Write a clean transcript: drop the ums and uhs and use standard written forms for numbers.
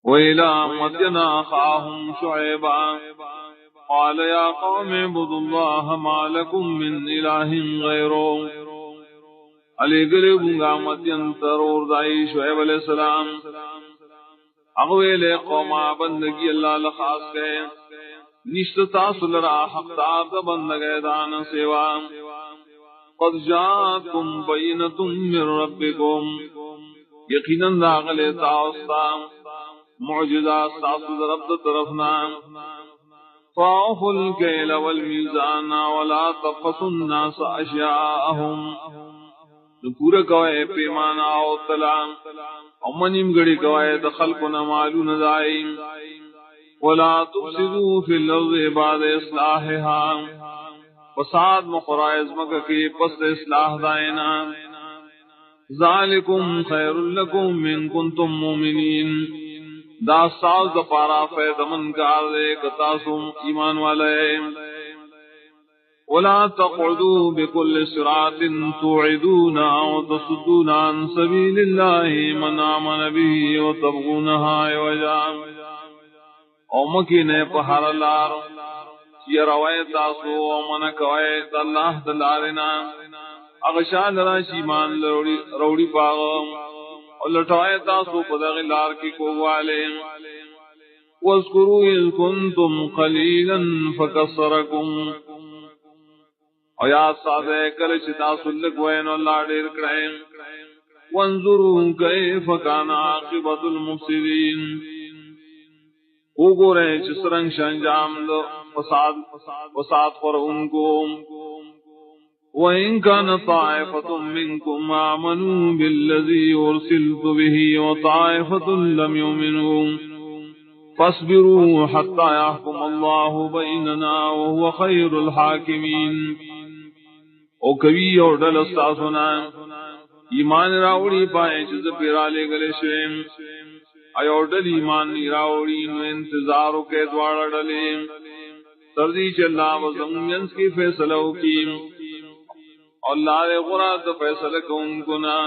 وإلى مدين أخاهم شعيبا قال يا قوم اعبدوا الله ما لكم من إله غيره علی گلبنگا مدین ترور دائی شعیب علیہ السلام اغویل قوما بندگی اللہ لخاص گئے نشت تاصل را حق تاب بندگی دان سوا قد جاءتم بینۃ من ربکم یقینا داغل تاوستا معجزہ ساسد رب طرفنا فاوفوا الکیل والمیزان ولا تبخسوا الناس اشیاءهم پورا کوئے پیمانا او تلام او منیم گڑی کوئے دخل کو نمالو ندائیم ولا تفسدوا فی الارض بعد اصلاحها فساد مقرائز مکہ کی پس اصلاح دائنا ذالکم خیر لکم من کنتم مومنین دا ساز دا پارا فیدمن کار دے کتاسم ایمان والے ولا تقعدوا بكل صراط توعدون او تصدون عن سبيل الله من آمن به وتبغونها عوجا او مکینے پہر لار یہ روایت آسو او من کوایت اللہ دلارنا اغشان راشی مان روڑی پاغم اور لٹوایت آسو پدغ لار کی کووالے واذکروا اذ کنتم قلیلا فکسرکم اور یاد سادے کلچ تاسلک وین اللہ دیر کریں وانظروا کیف کان عاقبت المفسدین او گو رہے چسرنگ شنجام دو فساد پر ان کو وَإِن كَانَ طَائِفَةٌ مِّنكُمْ آمَنُوا بِالَّذِي أُرْسِلْتُ بِهِ وَطَائِفَةٌ لَّمْ يُؤْمِنُوا فَاصْبِرُوا حَتَّى يَحْكُمَ اللَّهُ بَيْنَنَا وَهُوَ خَيْرُ الْحَاكِمِينَ او کبھی اور ڈل استاسونا ایمان راوڑی پائے چیز پیرالے گلے شویم آیا اور ڈل ایمان نی راوڑی نو انتظارو کے دوارا ڈلے تردی چلا وزمینس کی فیصلہ کی اور لارے غرات فیصلہ کون کنا